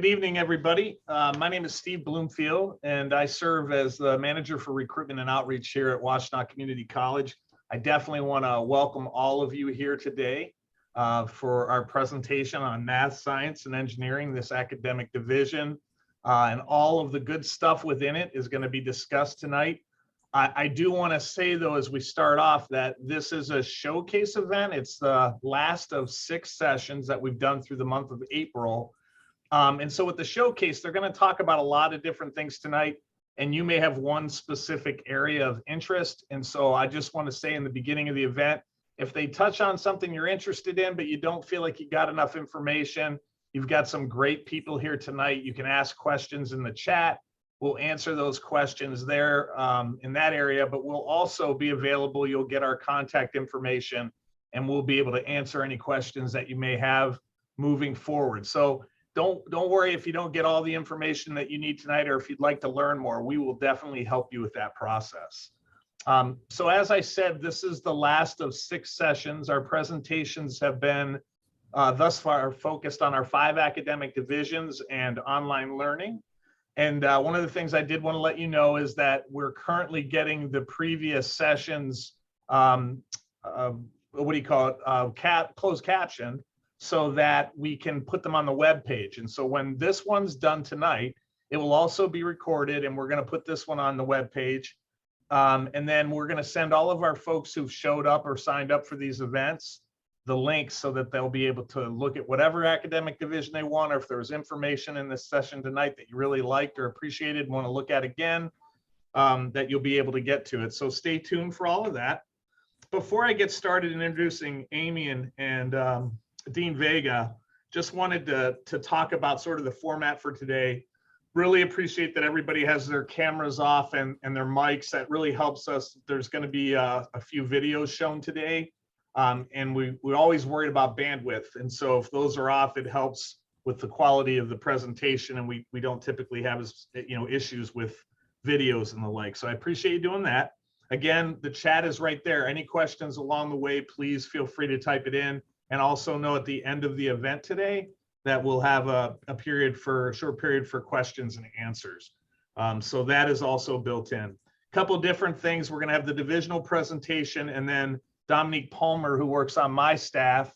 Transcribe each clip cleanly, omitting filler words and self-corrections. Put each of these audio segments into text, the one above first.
Good evening, everybody. My name is Steve Bloomfield, and I serve as the manager for recruitment and outreach here at Washtenaw Community College. I definitely want to welcome all of you here today for our presentation on math, science, and engineering, this academic division, and all of the good stuff within it is going to be discussed tonight. I do want to say, though, as we start off, that this is a showcase event. It's the last of 6 sessions that we've done through the month of April. And so with the showcase, they're going to talk about a lot of different things tonight, and you may have one specific area of interest. And so I just want to say in the beginning of the event, if they touch on something you're interested in, but you don't feel like you got enough information, you've got some great people here tonight. You can ask questions in the chat. We'll answer those questions there in that area, but we'll also be available. You'll get our contact information, and we'll be able to answer any questions that you may have moving forward. So don't worry if you don't get all the information that you need tonight, or if you'd like to learn more, we will definitely help you with that process. So as I said, this is the last of 6 sessions. Our presentations have been thus far focused on our 5 academic divisions and online learning. And one of the things I did want to let you know is that we're currently getting the previous sessions, closed captioned, so that we can put them on the web page. And so when this one's done tonight, it will also be recorded, and we're going to put this one on the web page. And then we're going to send all of our folks who've showed up or signed up for these events the links so that they'll be able to look at whatever academic division they want, or if there was information in this session tonight that you really liked or appreciated, want to look at again, that you'll be able to get to it. So stay tuned for all of that. Before I get started in introducing Amy and Dean Vega, just wanted to talk about sort of the format for today. Really appreciate that everybody has their cameras off and their mics. That really helps us. There's going to be a few videos shown today. And we're always worried about bandwidth. And so if those are off, it helps with the quality of the presentation. And we don't typically have issues with videos and the like. So I appreciate you doing that. Again, the chat is right there. Any questions along the way, please feel free to type it in. And also know at the end of the event today that we'll have a short period for questions and answers. So that is also built in. A couple different things. We're going to have the divisional presentation, and then Dominique Palmer, who works on my staff,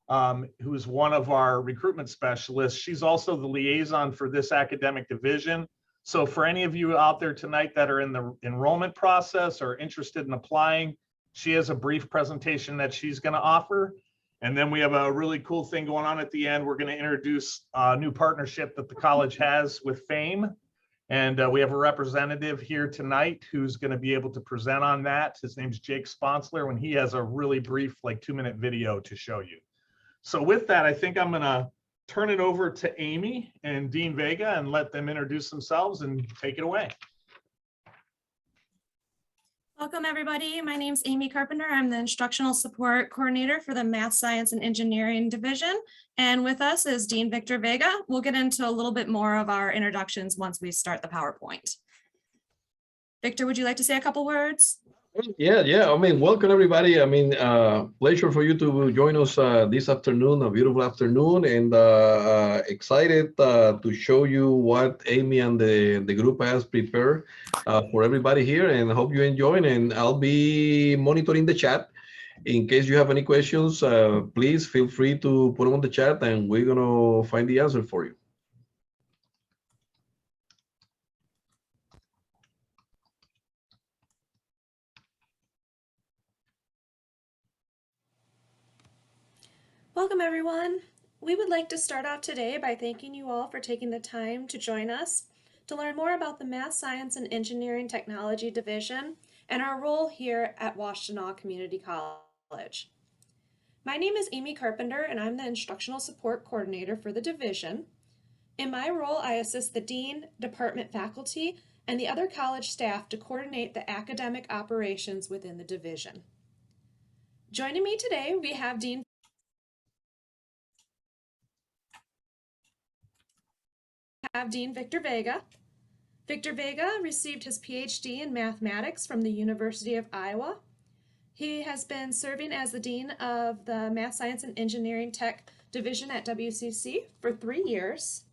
who is one of our recruitment specialists. She's also the liaison for this academic division. So for any of you out there tonight that are in the enrollment process or interested in applying, she has a brief presentation that she's going to offer. And then we have a really cool thing going on at the end. We're going to introduce a new partnership that the college has with FAME. And we have a representative here tonight who's going to be able to present on that. His name's Jake Sponsler, and he has a really brief, like 2-minute video to show you. So with that, I think I'm going to turn it over to Amy and Dean Vega and let them introduce themselves and take it away. Welcome, everybody. My name's Amy Carpenter. I'm the Instructional Support Coordinator for the Math, Science, and Engineering Division. And with us is Dean Victor Vega. We'll get into a little bit more of our introductions once we start the PowerPoint. Victor, would you like to say a couple words? Yeah. I mean, welcome everybody. I mean, pleasure for you to join us this afternoon, a beautiful afternoon, and excited to show you what Amy and the group has prepared for everybody here, and hope you enjoy. And I'll be monitoring the chat. In case you have any questions, please feel free to put them on the chat, and we're gonna find the answer for you. Welcome, everyone. We would like to start off today by thanking you all for taking the time to join us to learn more about the Math, Science, and Engineering Technology Division and our role here at Washtenaw Community College. My name is Amy Carpenter, and I'm the Instructional Support Coordinator for the division. In my role, I assist the dean, department faculty, and the other college staff to coordinate the academic operations within the division. Joining me today, we have Dean Victor Vega. Victor Vega received his PhD in mathematics from the University of Iowa. He has been serving as the Dean of the Math, Science, and Engineering Tech Division at WCC for 3 years.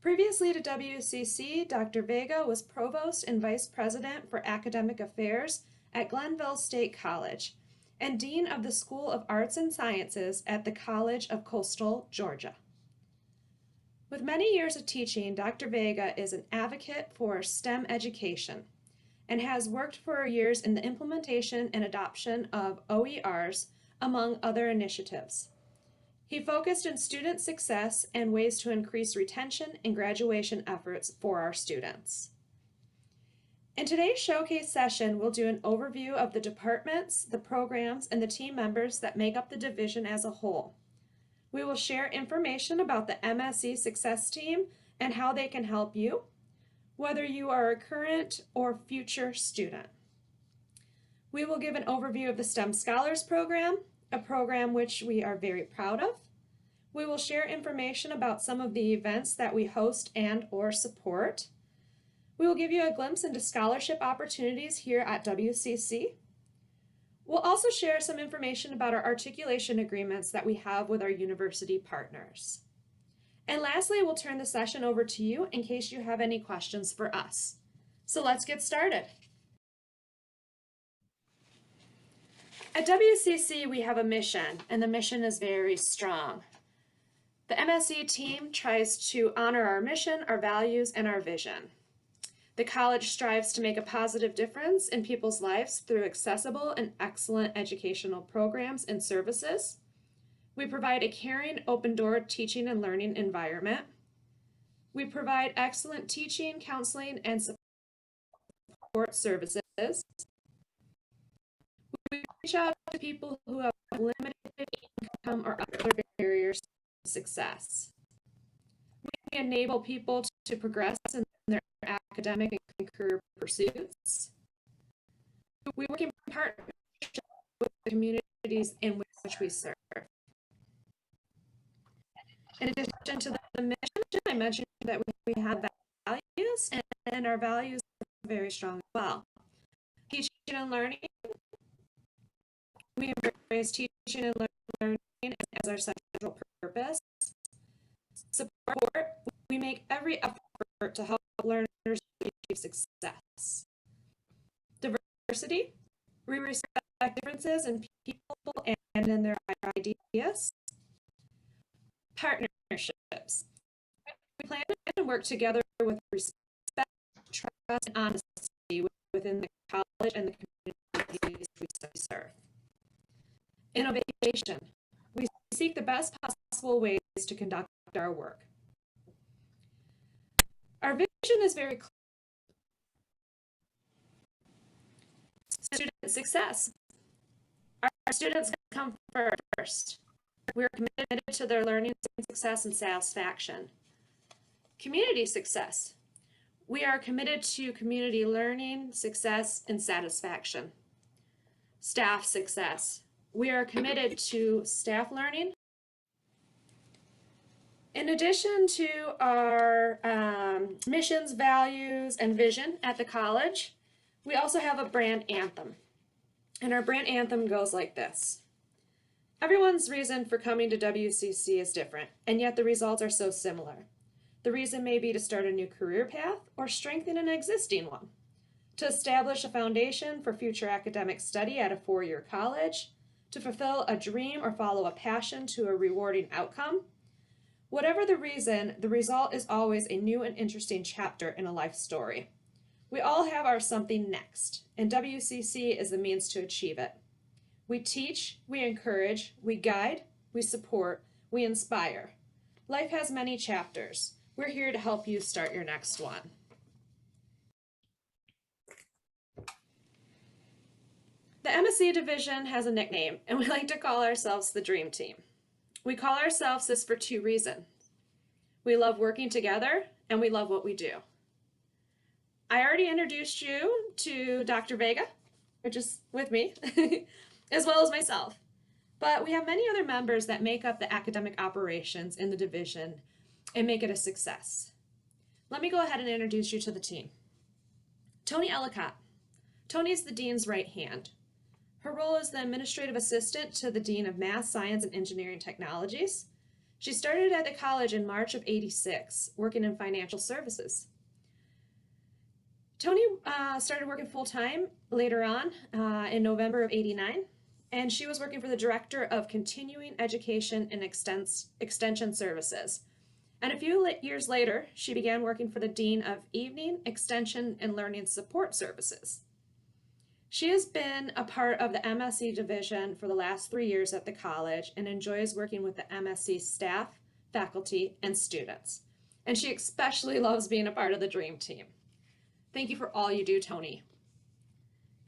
Previously to WCC, Dr. Vega was Provost and Vice President for Academic Affairs at Glenville State College and Dean of the School of Arts and Sciences at the College of Coastal Georgia. With many years of teaching, Dr. Vega is an advocate for STEM education and has worked for years in the implementation and adoption of OERs, among other initiatives. He focused on student success and ways to increase retention and graduation efforts for our students. In today's showcase session, we'll do an overview of the departments, the programs, and the team members that make up the division as a whole. We will share information about the MSC Success Team and how they can help you, whether you are a current or future student. We will give an overview of the STEM Scholars Program, a program which we are very proud of. We will share information about some of the events that we host and or support. We will give you a glimpse into scholarship opportunities here at WCC. We'll also share some information about our articulation agreements that we have with our university partners. And lastly, we'll turn the session over to you in case you have any questions for us. So let's get started. At WCC, we have a mission, and the mission is very strong. The MSC team tries to honor our mission, our values, and our vision. The college strives to make a positive difference in people's lives through accessible and excellent educational programs and services. We provide a caring, open-door teaching and learning environment. We provide excellent teaching, counseling, and support services. We reach out to people who have limited income or other barriers to success. We enable people to progress in their academic and career pursuits. We work in partnership with the communities in which we serve. In addition to the mission, I mentioned that we have values, and our values are very strong as well. Teaching and learning. We embrace teaching and learning as our central purpose. Support. We make every effort to help learners achieve success. Diversity. We respect differences in people and in their ideas. Partnerships. We plan and work together with respect, trust, and honesty within the college and the communities we serve. Innovation. We seek the best possible ways to conduct our work. Our vision is very clear. Student success. Our students come first. We are committed to their learning, success, and satisfaction. Community success. We are committed to community learning, success, and satisfaction. Staff success. We are committed to staff learning. In addition to our missions, values, and vision at the college, we also have a brand anthem. And our brand anthem goes like this. Everyone's reason for coming to WCC is different, and yet the results are so similar. The reason may be to start a new career path or strengthen an existing one, to establish a foundation for future academic study at a four-year college, to fulfill a dream or follow a passion to a rewarding outcome. Whatever the reason, the result is always a new and interesting chapter in a life story. We all have our something next, and WCC is the means to achieve it. We teach, we encourage, we guide, we support, we inspire. Life has many chapters. We're here to help you start your next one. The MSC division has a nickname, and we like to call ourselves the Dream Team. We call ourselves this for two reasons. We love working together, and we love what we do. I already introduced you to Dr. Vega, which is with me, as well as myself. But we have many other members that make up the academic operations in the division and make it a success. Let me go ahead and introduce you to the team. Tony Ellicott. Tony is the dean's right hand. Her role is the administrative assistant to the Dean of Math, Science, and Engineering Technologies. She started at the college in March of '86, working in financial services. Tony started working full-time later on in November of '89, and she was working for the Director of Continuing Education and Extension Services. And a few years later, she began working for the Dean of Evening, Extension, and Learning Support Services. She has been a part of the MSc division for the last 3 years at the college and enjoys working with the MSc staff, faculty, and students. And she especially loves being a part of the Dream Team. Thank you for all you do, Tony.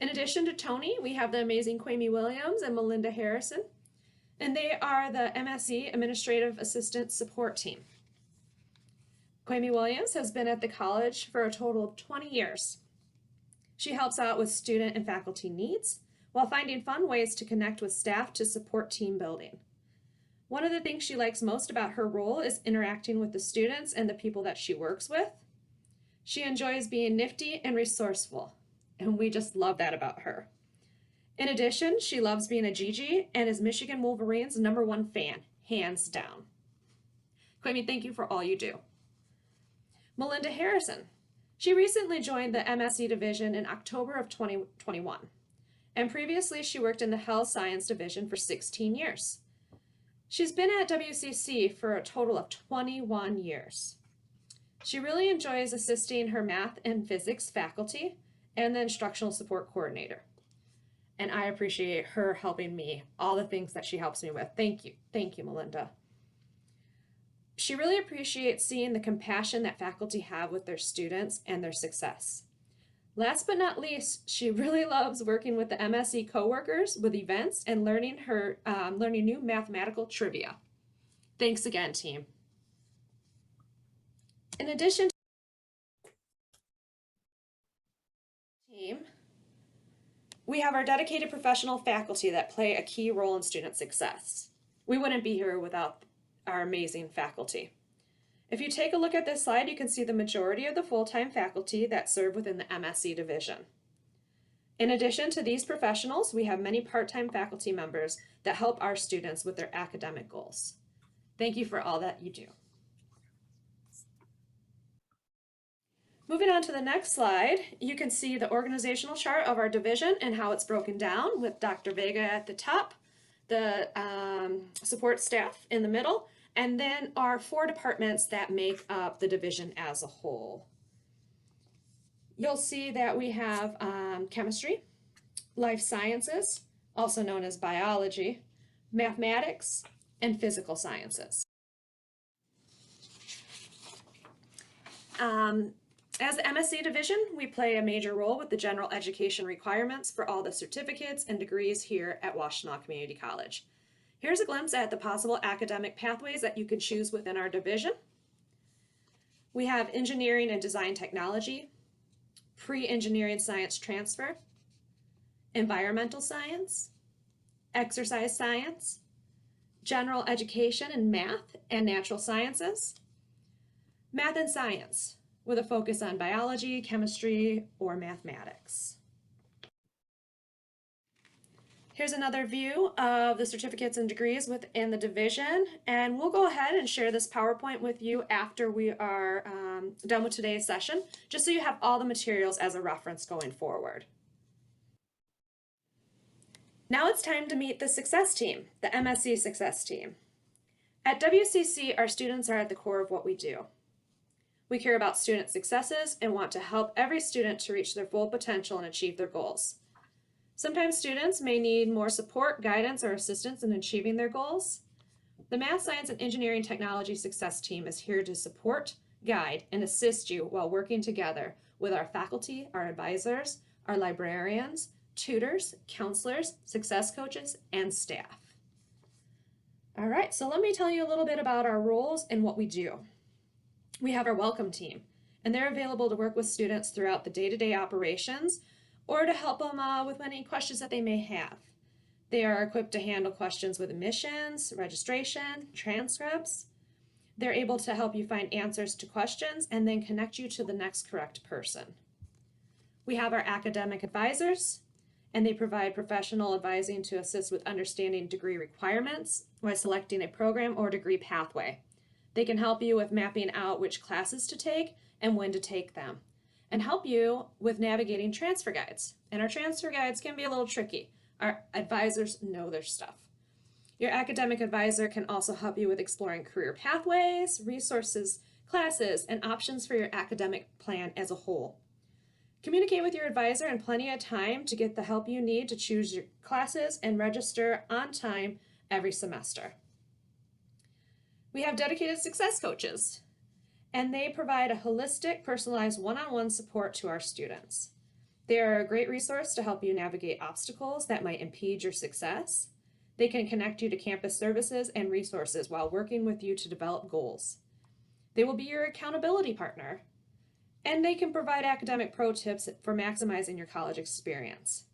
In addition to Tony, we have the amazing Quamie Williams and Melinda Harrison, and they are the MSc Administrative Assistant Support Team. Quamie Williams has been at the college for a total of 20 years. She helps out with student and faculty needs while finding fun ways to connect with staff to support team building. One of the things she likes most about her role is interacting with the students and the people that she works with. She enjoys being nifty and resourceful, and we just love that about her. In addition, she loves being a Gigi and is Michigan Wolverines' #1 fan, hands down. Quamie, thank you for all you do. Melinda Harrison. She recently joined the MSc division in October of 2021, and previously she worked in the Health Science division for 16 years. She's been at WCC for a total of 21 years. She really enjoys assisting her math and physics faculty and the instructional support coordinator. And I appreciate her helping me, all the things that she helps me with. Thank you, Melinda. She really appreciates seeing the compassion that faculty have with their students and their success. Last but not least, she really loves working with the MSc coworkers with events and learning new mathematical trivia. Thanks again, team. In addition to the team, we have our dedicated professional faculty that play a key role in student success. We wouldn't be here without our amazing faculty. If you take a look at this slide, you can see the majority of the full-time faculty that serve within the MSc division. In addition to these professionals, we have many part-time faculty members that help our students with their academic goals. Thank you for all that you do. Moving on to the next slide, you can see the organizational chart of our division and how it's broken down with Dr. Vega at the top, the support staff in the middle, and then our 4 departments that make up the division as a whole. You'll see that we have chemistry, life sciences, also known as biology, mathematics, and physical sciences. As the MSc division, we play a major role with the general education requirements for all the certificates and degrees here at Washtenaw Community College. Here's a glimpse at the possible academic pathways that you can choose within our division. We have engineering and design technology, pre-engineering science transfer, environmental science, exercise science, general education in math and natural sciences, math and science, with a focus on biology, chemistry, or mathematics. Here's another view of the certificates and degrees within the division, and we'll go ahead and share this PowerPoint with you after we are done with today's session, just so you have all the materials as a reference going forward. Now it's time to meet the success team, the MSc success team. At WCC, our students are at the core of what we do. We care about student successes and want to help every student to reach their full potential and achieve their goals. Sometimes students may need more support, guidance, or assistance in achieving their goals. The Math, Science, and Engineering Technology Success Team is here to support, guide, and assist you while working together with our faculty, our advisors, our librarians, tutors, counselors, success coaches, and staff. All right, so let me tell you a little bit about our roles and what we do. We have our welcome team, and they're available to work with students throughout the day-to-day operations or to help them with any questions that they may have. They are equipped to handle questions with admissions, registration, transcripts. They're able to help you find answers to questions and then connect you to the next correct person. We have our academic advisors, and they provide professional advising to assist with understanding degree requirements while selecting a program or degree pathway. They can help you with mapping out which classes to take and when to take them, and help you with navigating transfer guides. And our transfer guides can be a little tricky. Our advisors know their stuff. Your academic advisor can also help you with exploring career pathways, resources, classes, and options for your academic plan as a whole. Communicate with your advisor in plenty of time to get the help you need to choose your classes and register on time every semester. We have dedicated success coaches, and they provide a holistic, personalized one-on-one support to our students. They are a great resource to help you navigate obstacles that might impede your success. They can connect you to campus services and resources while working with you to develop goals. They will be your accountability partner, and they can provide academic pro tips for maximizing your college experience.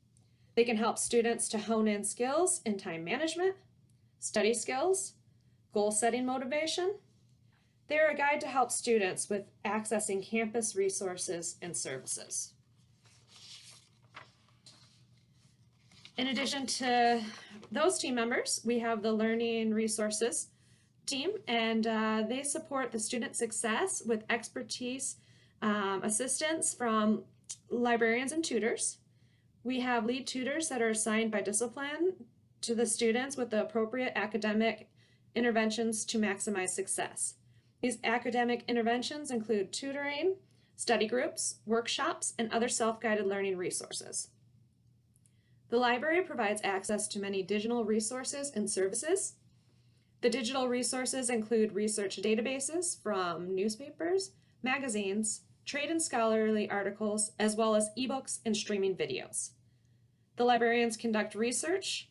They can help students to hone in skills in time management, study skills, goal-setting motivation. They're a guide to help students with accessing campus resources and services. In addition to those team members, we have the Learning Resources team, and they support the student success with expertise, assistance from librarians and tutors. We have lead tutors that are assigned by discipline to the students with the appropriate academic interventions to maximize success. These academic interventions include tutoring, study groups, workshops, and other self-guided learning resources. The library provides access to many digital resources and services. The digital resources include research databases from newspapers, magazines, trade and scholarly articles, as well as ebooks and streaming videos. The librarians conduct research,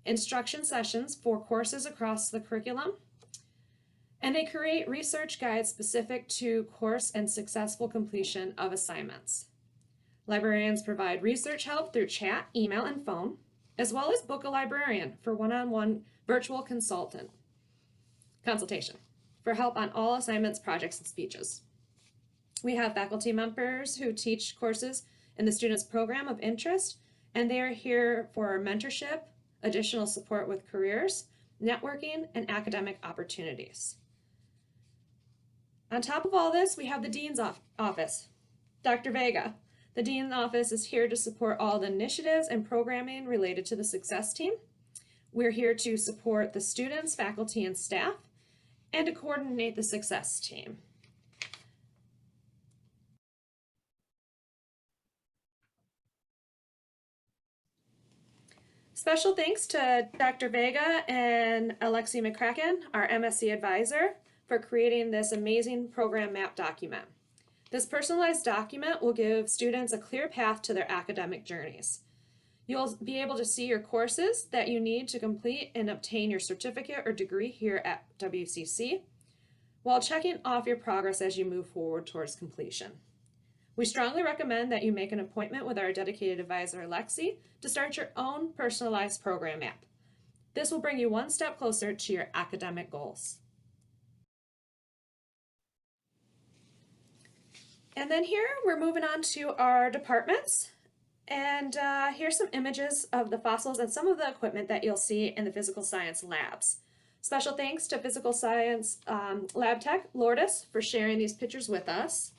instruction sessions for courses across the curriculum, and they create research guides specific to course and successful completion of assignments. Librarians provide research help through chat, email, and phone, as well as book a librarian for one-on-one virtual consultation for help on all assignments, projects, and speeches. We have faculty members who teach courses in the student's program of interest, and they are here for mentorship, additional support with careers, networking, and academic opportunities. On top of all this, we have the Dean's office, Dr. Vega. The Dean's office is here to support all the initiatives and programming related to the success team. We're here to support the students, faculty, and staff, and to coordinate the success team. Special thanks to Dr. Vega and Alexi McCracken, our MSc advisor, for creating this amazing program map document. This personalized document will give students a clear path to their academic journeys. You'll be able to see your courses that you need to complete and obtain your certificate or degree here at WCC, while checking off your progress as you move forward towards completion. We strongly recommend that you make an appointment with our dedicated advisor, Alexi, to start your own personalized program map. This will bring you one step closer to your academic goals. And then here we're moving on to our departments. And here's some images of the fossils and some of the equipment that you'll see in the physical science labs. Special thanks to physical science lab tech, Lourdes, for sharing these pictures with us.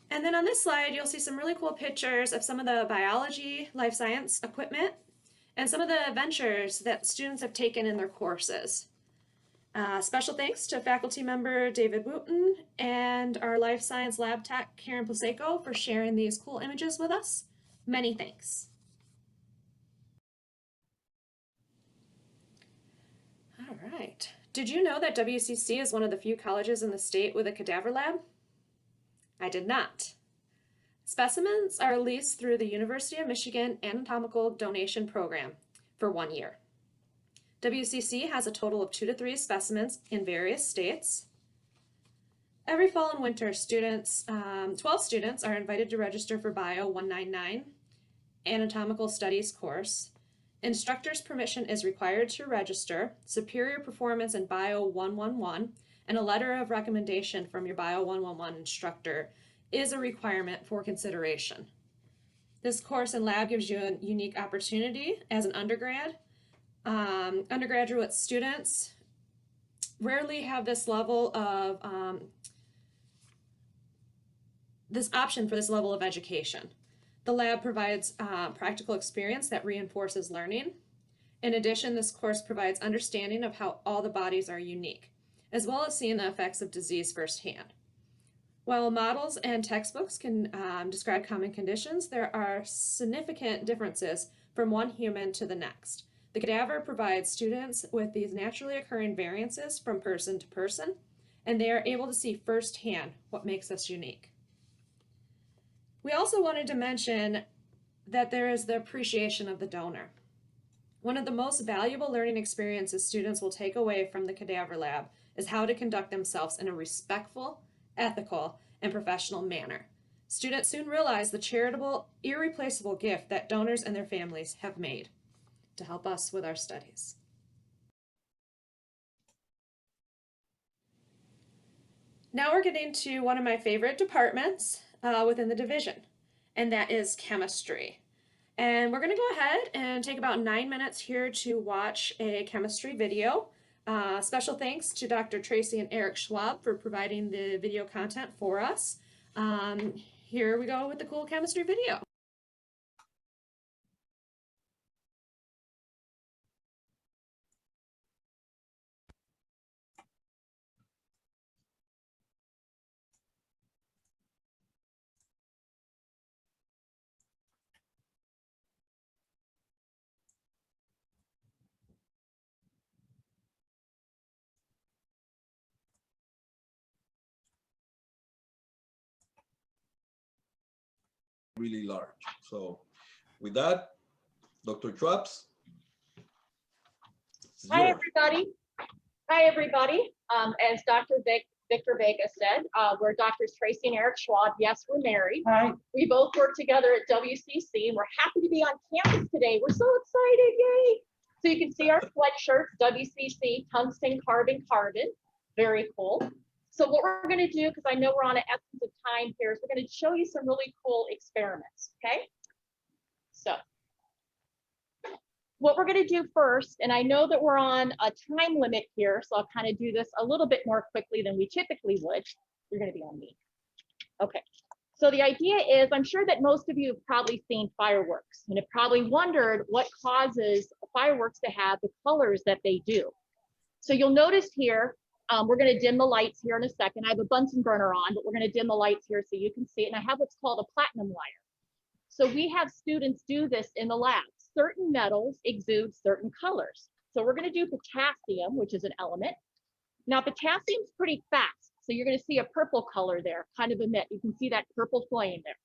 And then on this slide, you'll see some really cool pictures of some of the biology, life science equipment, and some of the adventures that students have taken in their courses. Special thanks to faculty member David Wooten and our life science lab tech, Karen Plaseco, for sharing these cool images with us. Many thanks. All right. Did you know that WCC is one of the few colleges in the state with a cadaver lab? I did not. Specimens are leased through the University of Michigan Anatomical Donation Program for 1 year. WCC has a total of 2 to 3 specimens in various states. Every fall and winter, 12 students are invited to register for Bio 199 Anatomical Studies course. Instructor's permission is required to register, superior performance in Bio 111, and a letter of recommendation from your Bio 111 instructor is a requirement for consideration. This course and lab gives you a unique opportunity as an undergrad. Undergraduate students rarely have this level of this option for this level of education. The lab provides practical experience that reinforces learning. In addition, this course provides understanding of how all the bodies are unique, as well as seeing the effects of disease firsthand. While models and textbooks can describe common conditions, there are significant differences from one human to the next. The cadaver provides students with these naturally occurring variances from person to person, and they are able to see firsthand what makes us unique. We also wanted to mention that there is the appreciation of the donor. One of the most valuable learning experiences students will take away from the cadaver lab is how to conduct themselves in a respectful, ethical, and professional manner. Students soon realize the charitable, irreplaceable gift that donors and their families have made to help us with our studies. Now we're getting to one of my favorite departments within the division, and that is chemistry. And we're going to go ahead and take about 9 minutes here to watch a chemistry video. Special thanks to Dr. Tracy and Eric Schwab for providing the video content for us. Here we go with the cool chemistry video. Really large. So with that, Dr. Traps. Hi, everybody. Hi, everybody. As Dr. Victor Vega said, we're Drs. Tracy and Eric Schwab. Yes, we're married. Hi. We both work together at WCC, and we're happy to be on campus today. We're so excited, yay. So you can see our sweatshirts, WCC, tungsten, carbon, carbon. Very cool. So what we're going to do, because I know we're on an essence of time here, is we're going to show you some really cool experiments, okay? So what we're going to do first, and I know that we're on a time limit here, so I'll kind of do this a little bit more quickly than we typically would. You're going to be on me. Okay. So the idea is, I'm sure that most of you have probably seen fireworks and have probably wondered what causes fireworks to have the colors that they do. So you'll notice here, we're going to dim the lights here in a second. I have a Bunsen burner on, but we're going to dim the lights here so you can see it. And I have what's called a platinum wire. So we have students do this in the lab. Certain metals exude certain colors. So we're going to do potassium, which is an element. Now potassium's pretty fast. So you're going to see a purple color there, kind of emit. You can see that purple flame there.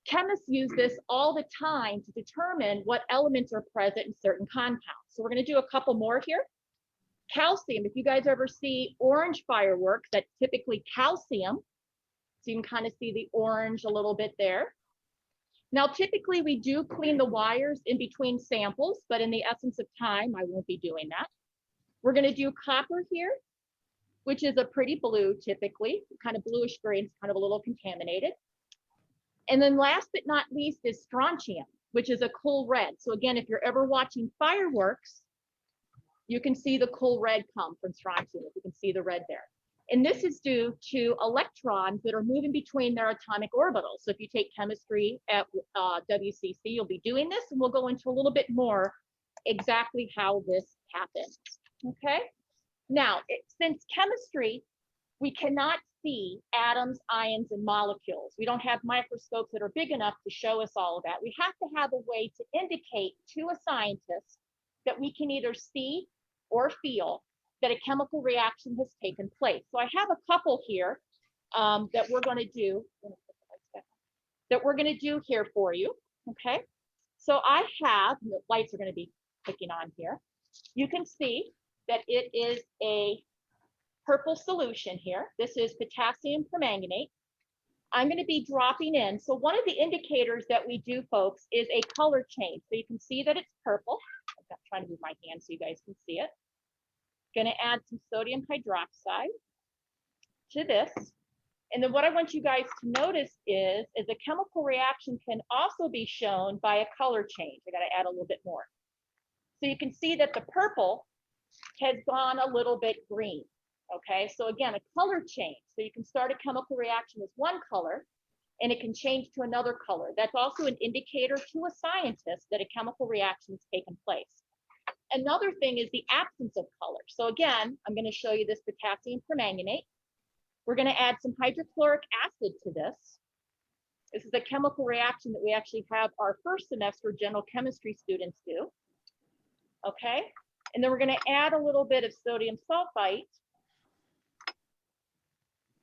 Chemists use this all the time to determine what elements are present in certain compounds. So we're going to do a couple more here. Calcium, if you guys ever see orange fireworks, that's typically calcium. So you can kind of see the orange a little bit there. Now, typically we do clean the wires in between samples, but in the essence of time, I won't be doing that. We're going to do copper here, which is a pretty blue, typically, kind of bluish green, kind of a little contaminated. And then last but not least is strontium, which is a cool red. So again, if you're ever watching fireworks, you can see the cool red come from strontium, if you can see the red there. And this is due to electrons that are moving between their atomic orbitals. So if you take chemistry at WCC, you'll be doing this, and we'll go into a little bit more exactly how this happens, okay? Now, since chemistry, we cannot see atoms, ions, and molecules. We don't have microscopes that are big enough to show us all of that. We have to have a way to indicate to a scientist that we can either see or feel that a chemical reaction has taken place. So I have a couple here that we're going to do, here for you, okay? So I have, the lights are going to be clicking on here. You can see that it is a purple solution here. This is potassium permanganate. I'm going to be dropping in. So one of the indicators that we do, folks, is a color change. So you can see that it's purple. I'm trying to move my hand so you guys can see it. Going to add some sodium hydroxide to this. And then what I want you guys to notice is a chemical reaction can also be shown by a color change. I got to add a little bit more. So you can see that the purple has gone a little bit green. Okay, so again, a color change. So you can start a chemical reaction with one color and it can change to another color. That's also an indicator to a scientist that a chemical reaction has taken place. Another thing is the absence of color. So again, I'm going to show you this potassium permanganate. We're going to add some hydrochloric acid to this. This is a chemical reaction that we actually have our first semester general chemistry students do. Okay, and then we're going to add a little bit of sodium sulfite.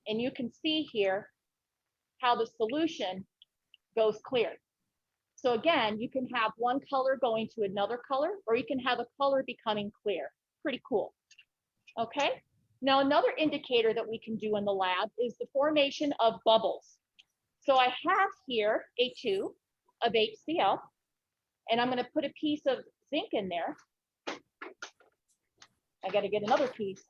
And you can see here how the solution goes clear. So again, you can have one color going to another color, or you can have a color becoming clear. Pretty cool. Okay. Now, another indicator that we can do in the lab is the formation of bubbles. So I have here a tube of HCl, and I'm going to put a piece of zinc in there. I got to get another piece.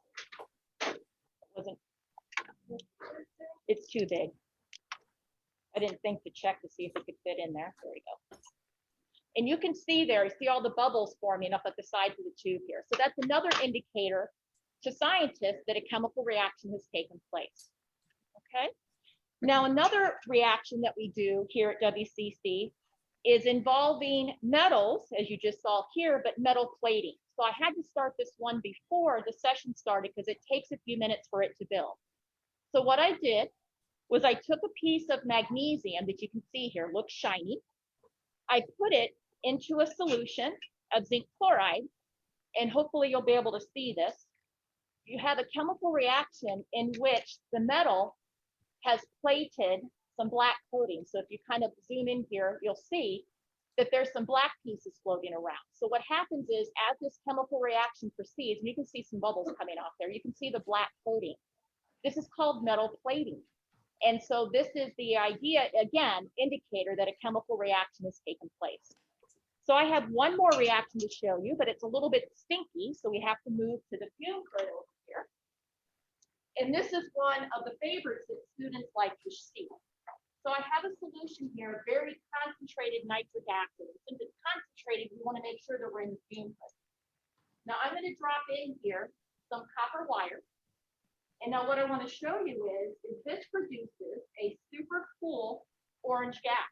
It's too big. I didn't think to check to see if it could fit in there. There we go. And you can see there, you see all the bubbles forming up at the sides of the tube here. So that's another indicator to scientists that a chemical reaction has taken place. Okay. Now, another reaction that we do here at WCC is involving metals, as you just saw here, but metal plating. So I had to start this one before the session started because it takes a few minutes for it to build. So what I did was I took a piece of magnesium that you can see here, looks shiny. I put it into a solution of zinc chloride, and hopefully you'll be able to see this. You have a chemical reaction in which the metal has plated some black coating. So if you kind of zoom in here, you'll see that there's some black pieces floating around. So what happens is as this chemical reaction proceeds, and you can see some bubbles coming off there, you can see the black coating. This is called metal plating. And so this is the idea, again, indicator that a chemical reaction has taken place. So I have one more reaction to show you, but it's a little bit stinky, so we have to move to the fume hood over here. And this is one of the favorites that students like to see. So I have a solution here, very concentrated nitric acid. Since it's concentrated, we want to make sure that we're in the fume hood. Now I'm going to drop in here some copper wire. And now what I want to show you is this produces a super cool orange gas.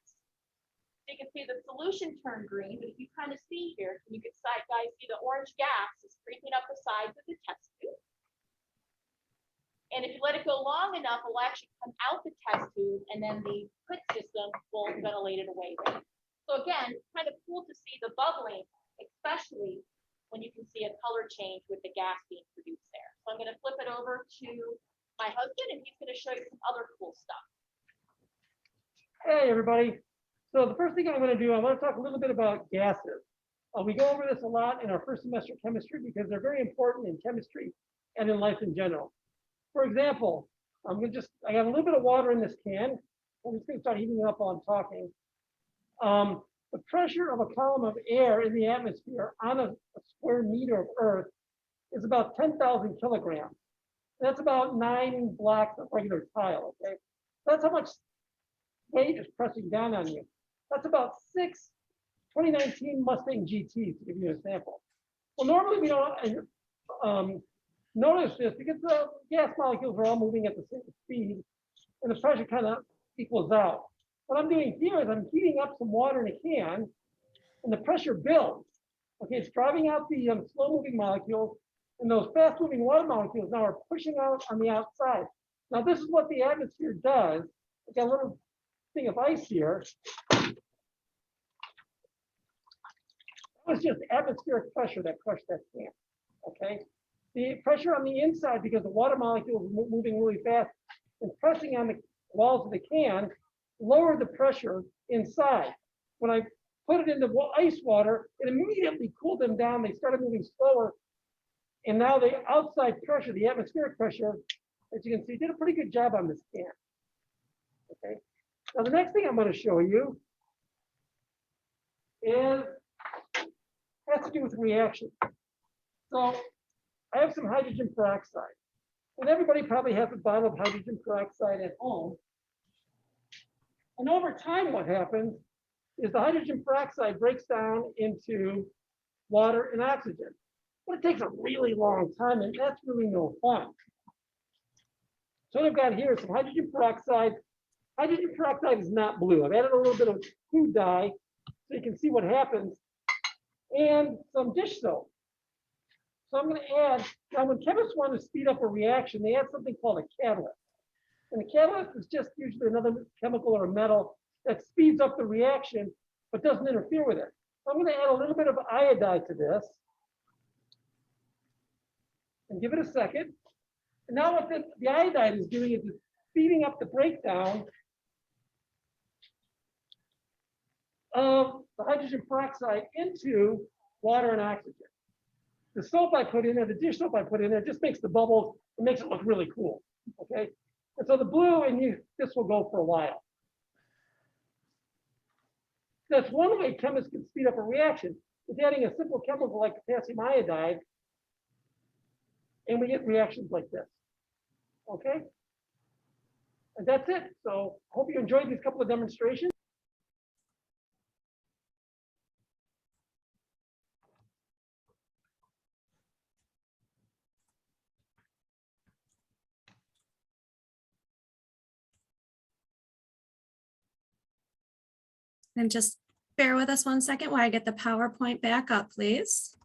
So you can see the solution turn green, but if you kind of see here, can you guys see the orange gas is creeping up the sides of the test tube? And if you let it go long enough, it will actually come out the test tube, and then the hood system will ventilate it away there. So again, it's kind of cool to see the bubbling, especially when you can see a color change with the gas being produced there. So I'm going to flip it over to my husband, and he's going to show you some other cool stuff. Hey, everybody. So the first thing I'm going to do, I want to talk a little bit about gases. We go over this a lot in our first semester chemistry because they're very important in chemistry and in life in general. For example, I got a little bit of water in this can. I'm just going to start heating it up while I'm talking. The pressure of a column of air in the atmosphere on a square meter of Earth is about 10,000 kilograms. That's about 9 blocks of regular tile, okay? That's how much weight is pressing down on you. That's about 6 2019 Mustang GTs, to give you an example. Well, normally we don't notice this because the gas molecules are all moving at the same speed and the pressure kind of equals out. What I'm doing here is I'm heating up some water in a can and the pressure builds. Okay, it's driving out the slow moving molecules, and those fast moving water molecules now are pushing out on the outside. Now this is what the atmosphere does. I've got a little thing of ice here. That was just atmospheric pressure that crushed that can. Okay, the pressure on the inside, because the water molecules are moving really fast and pressing on the walls of the can, lowered the pressure inside. When I put it into ice water, it immediately cooled them down. They started moving slower. And now the outside pressure, the atmospheric pressure, as you can see, did a pretty good job on this can. Okay. Now the next thing I'm going to show you has to do with reaction. So I have some hydrogen peroxide. And everybody probably has a bottle of hydrogen peroxide at home. And over time, what happens is the hydrogen peroxide breaks down into water and oxygen. But it takes a really long time, and that's really no fun. So what I've got here is some hydrogen peroxide. Hydrogen peroxide is not blue. I've added a little bit of food dye so you can see what happens, and some dish soap. So I'm going to add, now when chemists want to speed up a reaction, they add something called a catalyst. And the catalyst is just usually another chemical or a metal that speeds up the reaction, but doesn't interfere with it. So I'm going to add a little bit of iodide to this and give it a second. And now what the iodide is doing is it's speeding up the breakdown of the hydrogen peroxide into water and oxygen. The soap I put in there, the dish soap I put in there, just makes the bubbles, it makes it look really cool, okay? And so the blue and this will go for a while. That's one way chemists can speed up a reaction, is adding a simple chemical like potassium iodide, and we get reactions like this, okay? And that's it. So I hope you enjoyed these couple of demonstrations. And just bear with us 1 second while I get the PowerPoint back up, please.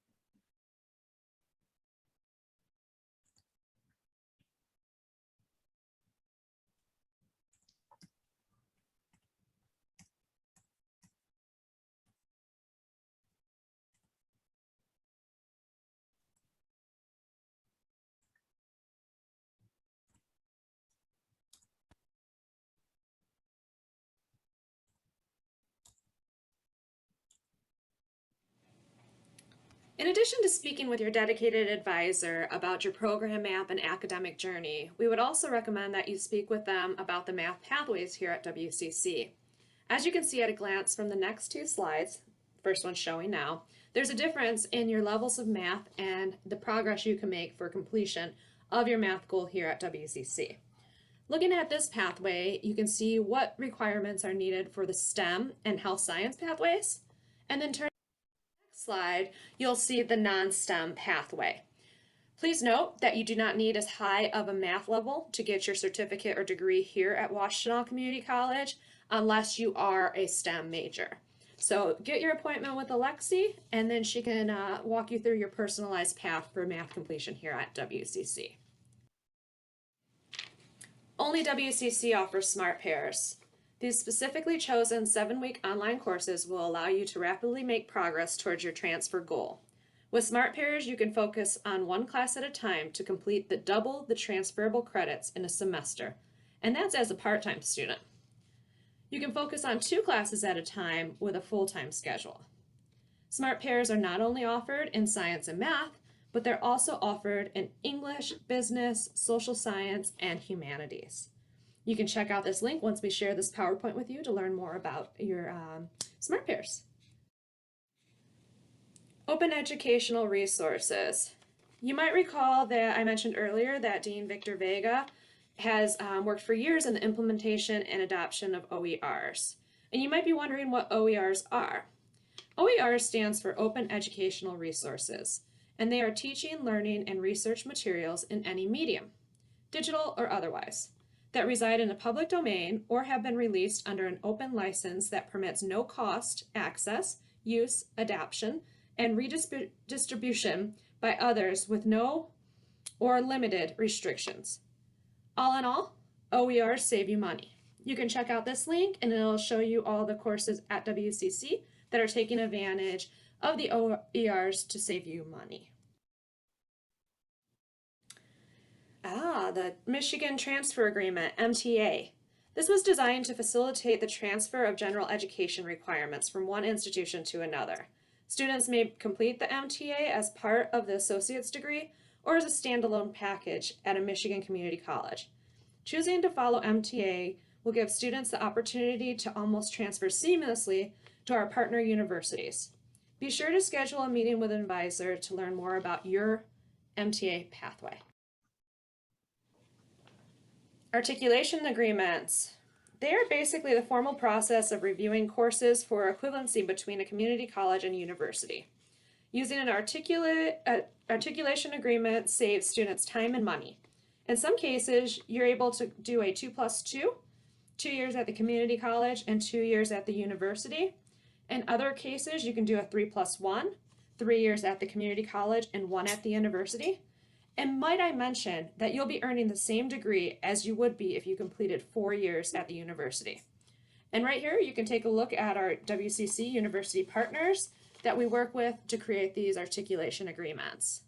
In addition to speaking with your dedicated advisor about your program map and academic journey, we would also recommend that you speak with them about the math pathways here at WCC. As you can see at a glance from the next two slides, first one showing now, there's a difference in your levels of math and the progress you can make for completion of your math goal here at WCC. Looking at this pathway, you can see what requirements are needed for the STEM and health science pathways, and then turn slide, you'll see the non-STEM pathway. Please note that you do not need as high of a math level to get your certificate or degree here at Washtenaw Community College unless you are a STEM major. So get your appointment with Alexi and then she can walk you through your personalized path for math completion here at WCC. Only WCC offers Smart Pairs. These specifically chosen 7-week online courses will allow you to rapidly make progress towards your transfer goal. With Smart Pairs, you can focus on one class at a time to complete double the transferable credits in a semester, and that's as a part-time student. You can focus on 2 classes at a time with a full-time schedule. Smart Pairs are not only offered in science and math, but they're also offered in English, business, social science, and humanities. You can check out this link once we share this PowerPoint with you to learn more about your Smart Pairs. Open educational resources. You might recall that I mentioned earlier that Dean Victor Vega has worked for years in the implementation and adoption of OERs. And you might be wondering what OERs are. OERs stands for Open Educational Resources, and they are teaching, learning, and research materials in any medium, digital or otherwise, that reside in a public domain or have been released under an open license that permits no cost, access, use, adoption, and redistribution by others with no or limited restrictions. All in all, OERs save you money. You can check out this link and it'll show you all the courses at WCC that are taking advantage of the OERs to save you money. The Michigan Transfer Agreement, MTA. This was designed to facilitate the transfer of general education requirements from one institution to another. Students may complete the MTA as part of the associate's degree or as a standalone package at a Michigan community college. Choosing to follow MTA will give students the opportunity to almost transfer seamlessly to our partner universities. Be sure to schedule a meeting with an advisor to learn more about your MTA pathway. Articulation agreements. They are basically the formal process of reviewing courses for equivalency between a community college and university. Using an articulation agreement saves students time and money. In some cases, you're able to do a 2+2, 2 years at the community college and 2 years at the university. In other cases, you can do a 3+1, 3 years at the community college and 1 at the university. And might I mention that you'll be earning the same degree as you would be if you completed 4 years at the university. And right here, you can take a look at our WCC university partners that we work with to create these articulation agreements.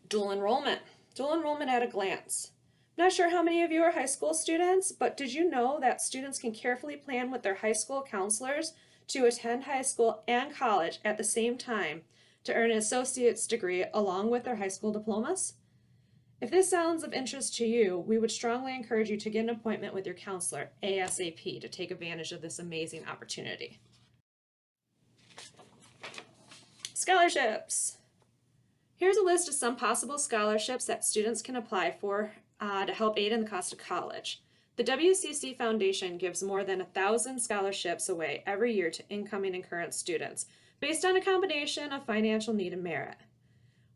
Dual enrollment. Dual enrollment at a glance. Not sure how many of you are high school students, but did you know that students can carefully plan with their high school counselors to attend high school and college at the same time to earn an associate's degree along with their high school diplomas? If this sounds of interest to you, we would strongly encourage you to get an appointment with your counselor ASAP to take advantage of this amazing opportunity. Scholarships. Here's a list of some possible scholarships that students can apply for to help aid in the cost of college. The WCC Foundation gives more than 1,000 scholarships away every year to incoming and current students based on a combination of financial need and merit.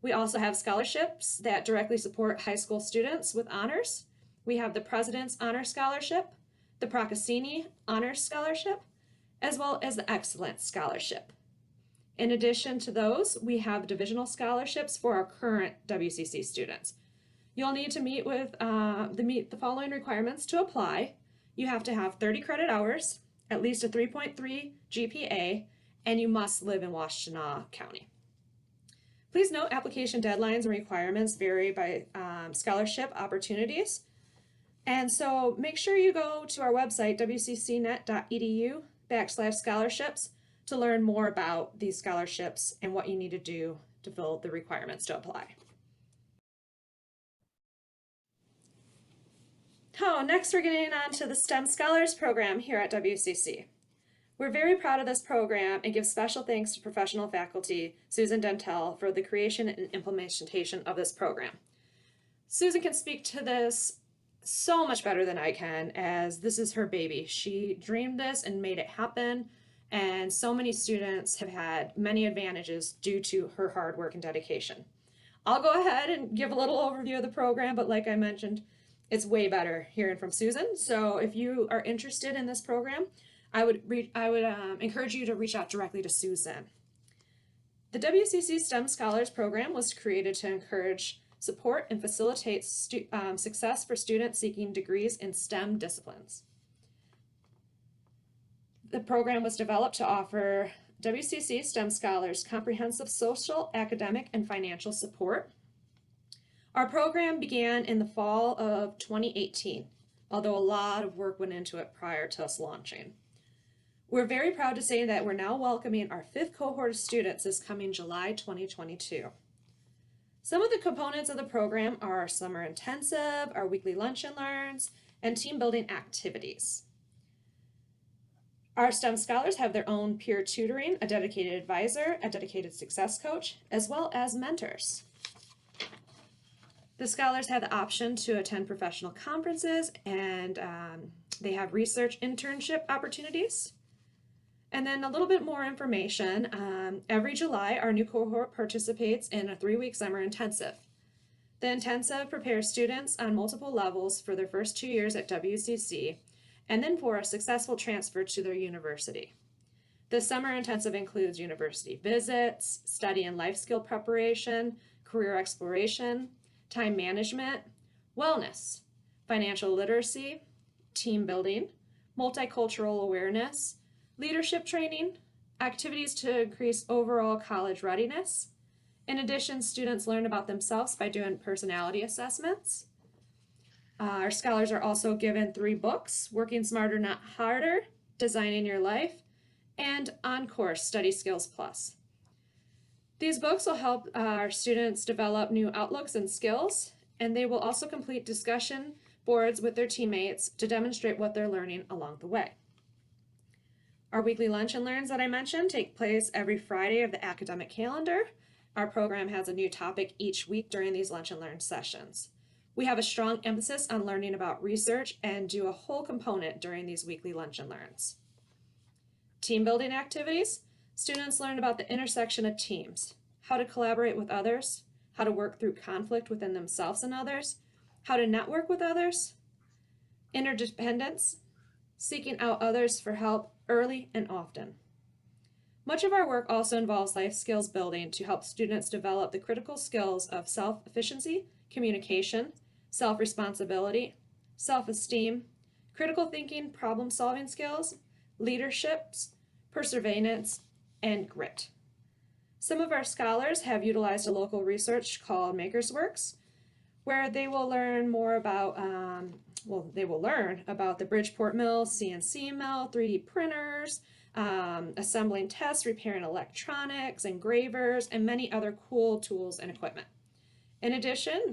We also have scholarships that directly support high school students with honors. We have the President's Honor Scholarship, the Procaccini Honors Scholarship, as well as the Excellence Scholarship. In addition to those, we have divisional scholarships for our current WCC students. You'll need to meet the following requirements to apply. You have to have 30 credit hours, at least a 3.3 GPA, and you must live in Washtenaw County. Please note application deadlines and requirements vary by scholarship opportunities. And so make sure you go to our website, wccnet.edu/scholarships, to learn more about these scholarships and what you need to do to fill the requirements to apply. Next we're getting on to the STEM Scholars Program here at WCC. We're very proud of this program and give special thanks to professional faculty, Susan Dentel, for the creation and implementation of this program. Susan can speak to this so much better than I can, as this is her baby. She dreamed this and made it happen, and so many students have had many advantages due to her hard work and dedication. I'll go ahead and give a little overview of the program, but like I mentioned, it's way better hearing from Susan. So if you are interested in this program, I would encourage you to reach out directly to Susan. The WCC STEM Scholars Program was created to encourage, support, and facilitate success for students seeking degrees in STEM disciplines. The program was developed to offer WCC STEM scholars comprehensive social, academic, and financial support. Our program began in the fall of 2018, although a lot of work went into it prior to us launching. We're very proud to say that we're now welcoming our 5th cohort of students this coming July 2022. Some of the components of the program are our summer intensive, our weekly lunch and learns, and team building activities. Our STEM scholars have their own peer tutoring, a dedicated advisor, a dedicated success coach, as well as mentors. The scholars have the option to attend professional conferences, and they have research internship opportunities. And then a little bit more information. Every July, our new cohort participates in a 3-week summer intensive. The intensive prepares students on multiple levels for their first 2 years at WCC, and then for a successful transfer to their university. The summer intensive includes university visits, study and life skill preparation, career exploration, time management, wellness, financial literacy, team building, multicultural awareness, leadership training, activities to increase overall college readiness. In addition, students learn about themselves by doing personality assessments. Our scholars are also given 3 books, Working Smarter, Not Harder, Designing Your Life, and On Course, Study Skills Plus. These books will help our students develop new outlooks and skills, and they will also complete discussion boards with their teammates to demonstrate what they're learning along the way. Our weekly lunch and learns that I mentioned take place every Friday of the academic calendar. Our program has a new topic each week during these lunch and learn sessions. We have a strong emphasis on learning about research and do a whole component during these weekly lunch and learns. Team building activities. Students learn about the intersection of teams, how to collaborate with others, how to work through conflict within themselves and others, how to network with others, interdependence, seeking out others for help early and often. Much of our work also involves life skills building to help students develop the critical skills of self-efficiency, communication, self-responsibility, self-esteem, critical thinking, problem-solving skills, leaderships, perseverance, and grit. Some of our scholars have utilized a local research called Maker's Works, where they will learn more about, the Bridgeport mill, CNC mill, 3D printers, assembling tests, repairing electronics, engravers, and many other cool tools and equipment. In addition,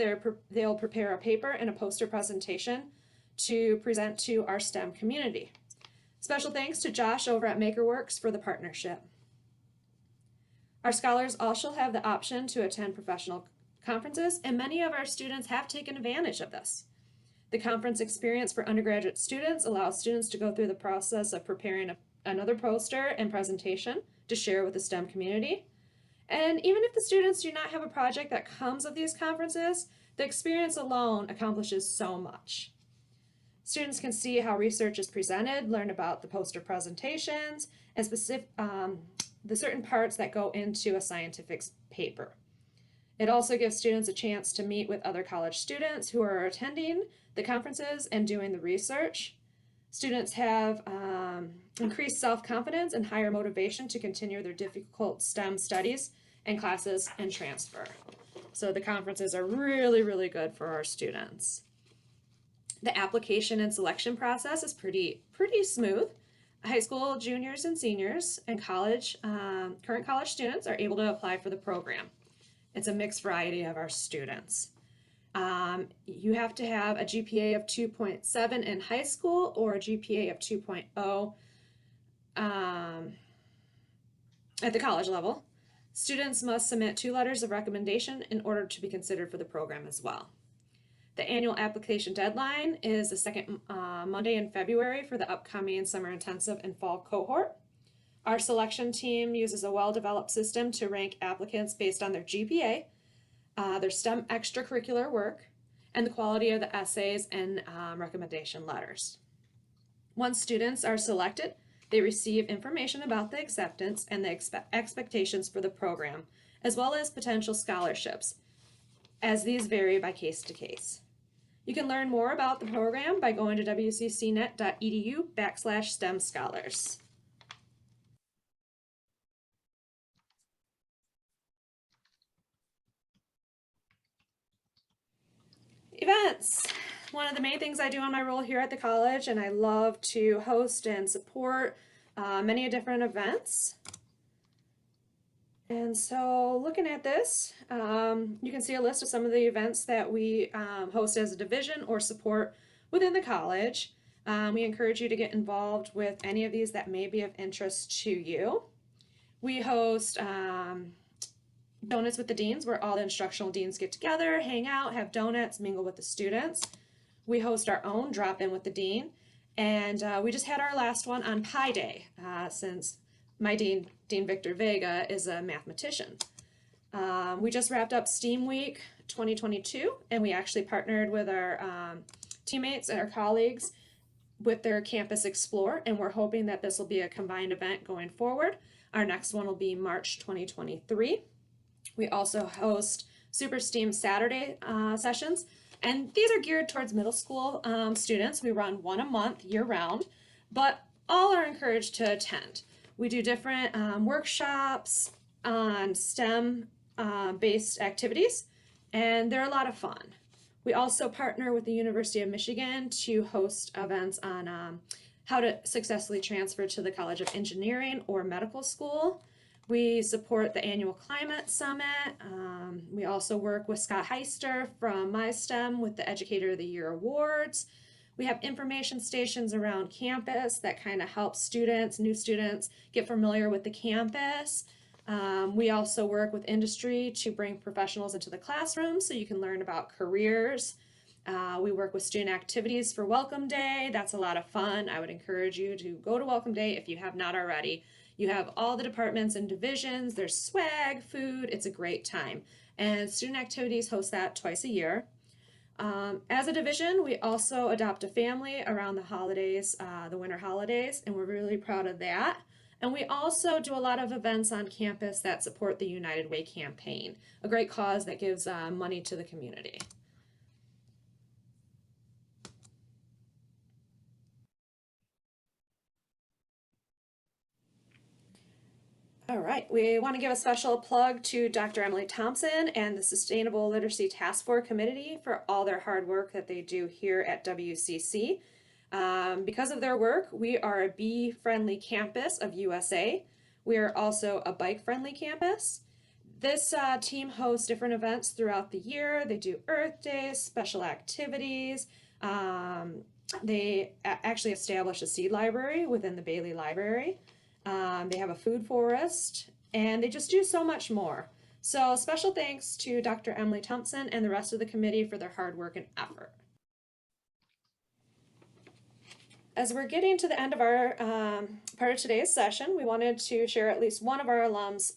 they'll prepare a paper and a poster presentation to present to our STEM community. Special thanks to Josh over at MakerWorks for the partnership. Our scholars also have the option to attend professional conferences, and many of our students have taken advantage of this. The conference experience for undergraduate students allows students to go through the process of preparing another poster and presentation to share with the STEM community. And even if the students do not have a project that comes of these conferences, the experience alone accomplishes so much. Students can see how research is presented, learn about the poster presentations, and the certain parts that go into a scientific paper. It also gives students a chance to meet with other college students who are attending the conferences and doing the research. Students have increased self-confidence and higher motivation to continue their difficult STEM studies and classes and transfer. So the conferences are really, really good for our students. The application and selection process is pretty smooth. High school juniors and seniors and current college students are able to apply for the program. It's a mixed variety of our students. You have to have a GPA of 2.7 in high school or a GPA of 2.0 at the college level. Students must submit 2 letters of recommendation in order to be considered for the program as well. The annual application deadline is the second Monday in February for the upcoming summer intensive and fall cohort. Our selection team uses a well-developed system to rank applicants based on their GPA, their STEM extracurricular work, and the quality of the essays and recommendation letters. Once students are selected, they receive information about the acceptance and the expectations for the program, as well as potential scholarships, as these vary by case to case. You can learn more about the program by going to wccnet.edu/STEM scholars. Events. One of the main things I do in my role here at the college, and I love to host and support many different events. And so looking at this, you can see a list of some of the events that we host as a division or support within the college. We encourage you to get involved with any of these that may be of interest to you. We host Donuts with the Deans, where all the instructional deans get together, hang out, have donuts, mingle with the students. We host our own drop-in with the dean, and we just had our last one on Pi Day, since my dean, Dean Victor Vega, is a mathematician. We just wrapped up STEAM Week 2022, and we actually partnered with our teammates and our colleagues with their Campus Explore, and we're hoping that this will be a combined event going forward. Our next one will be March 2023. We also host Super STEAM Saturday sessions, and these are geared towards middle school students. We run one a month year-round, but all are encouraged to attend. We do different workshops on STEM-based activities, and they're a lot of fun. We also partner with the University of Michigan to host events on how to successfully transfer to the College of Engineering or medical school. We support the annual Climate Summit. We also work with Scott Heister from MySTEM with the Educator of the Year Awards. We have information stations around campus that kind of help students, new students, get familiar with the campus. We also work with industry to bring professionals into the classroom so you can learn about careers. We work with student activities for Welcome Day. That's a lot of fun. I would encourage you to go to Welcome Day if you have not already. You have all the departments and divisions. There's swag, food. It's a great time. And student activities host that twice a year. As a division, we also adopt a family around the holidays, the winter holidays, and we're really proud of that. And we also do a lot of events on campus that support the United Way campaign, a great cause that gives money to the community. All right, we want to give a special plug to Dr. Emily Thompson and the Sustainable Literacy Task Force Committee for all their hard work that they do here at WCC. Because of their work, we are a bee-friendly campus of USA. We are also a bike-friendly campus. This team hosts different events throughout the year. They do Earth Days, special activities. They actually established a seed library within the Bailey Library. They have a food forest, and they just do so much more. So special thanks to Dr. Emily Thompson and the rest of the committee for their hard work and effort. As we're getting to the end of our part of today's session, we wanted to share at least one of our alums'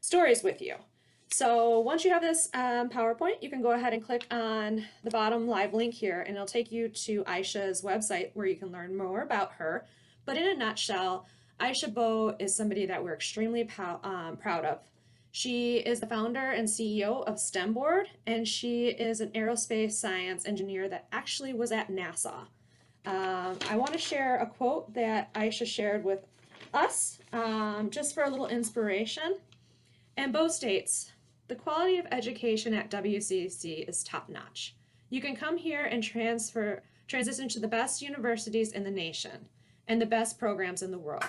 stories with you. So once you have this PowerPoint, you can go ahead and click on the bottom live link here, and it'll take you to Aisha's website where you can learn more about her. But in a nutshell, Aisha Bowe is somebody that we're extremely proud of. She is the founder and CEO of STEM Board, and she is an aerospace science engineer that actually was at NASA. I want to share a quote that Aisha shared with us, just for a little inspiration. And Bowe states, "The quality of education at WCC is top-notch. You can come here and transition to the best universities in the nation and the best programs in the world.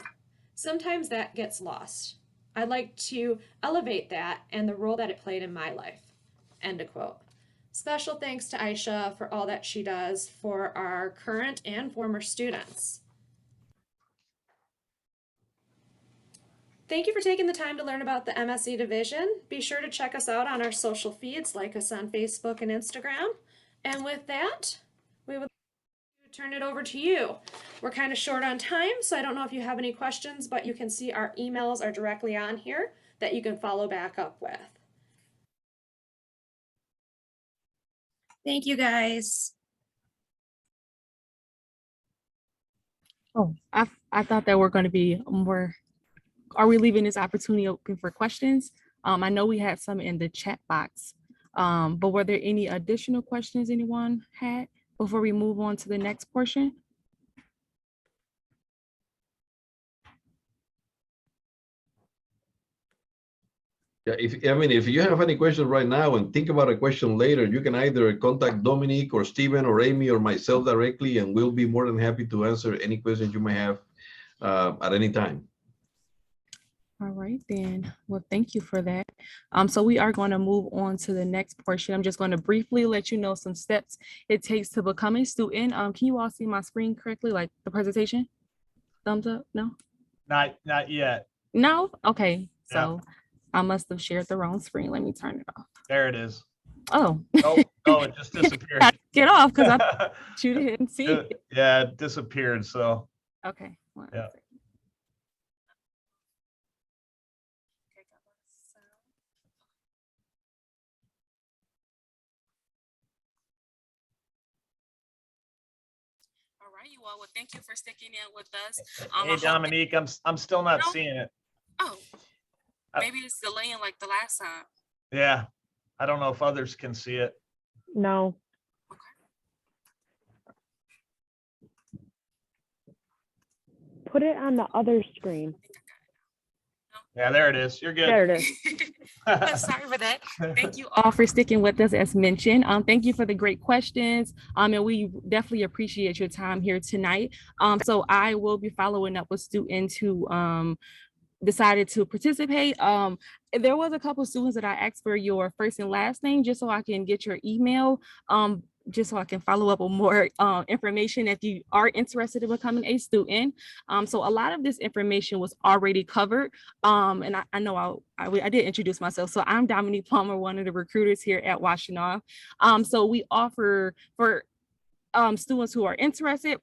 Sometimes that gets lost. I'd like to elevate that and the role that it played in my life." End of quote. Special thanks to Aisha for all that she does for our current and former students. Thank you for taking the time to learn about the MSc division. Be sure to check us out on our social feeds, like us on Facebook and Instagram. And with that, we would turn it over to you. We're kind of short on time, so I don't know if you have any questions, but you can see our emails are directly on here that you can follow back up with. Thank you, guys. Oh, I thought that we're going to be more. Are we leaving this opportunity open for questions? I know we had some in the chat box, but were there any additional questions anyone had before we move on to the next portion? Yeah, if you have any questions right now and think about a question later, you can either contact Dominique or Stephen or Amy or myself directly, and we'll be more than happy to answer any questions you may have at any time. All right, then. Well, thank you for that. So we are going to move on to the next portion. I'm just going to briefly let you know some steps it takes to become a student. Can you all see my screen correctly, like the presentation? Thumbs up? No? Not yet. No? Okay. Yeah. So I must have shared the wrong screen. Let me turn it off. There it is. Oh. Oh, it just disappeared. I get off because I you didn't see it. Yeah, it disappeared. So Okay. Yeah. All right, you all. Well, thank you for sticking in with us. hey, Dominique, I'm still not seeing it. Oh, maybe it's delaying like the last time. Yeah, I don't know if others can see it. No. Put it on the other screen. Yeah, there it is. You're good. There it is. Sorry for that. Thank you all for sticking with us as mentioned. Thank you for the great questions. And we definitely appreciate your time here tonight. So I will be following up with students who decided to participate. There was a couple of students that I asked for your first and last name just so I can get your email. just so I can follow up with more information if you are interested in becoming a student. So a lot of this information was already covered. And I know I did introduce myself. So I'm Dominique Palmer, one of the recruiters here at Washtenaw. So we offer for students who are interested,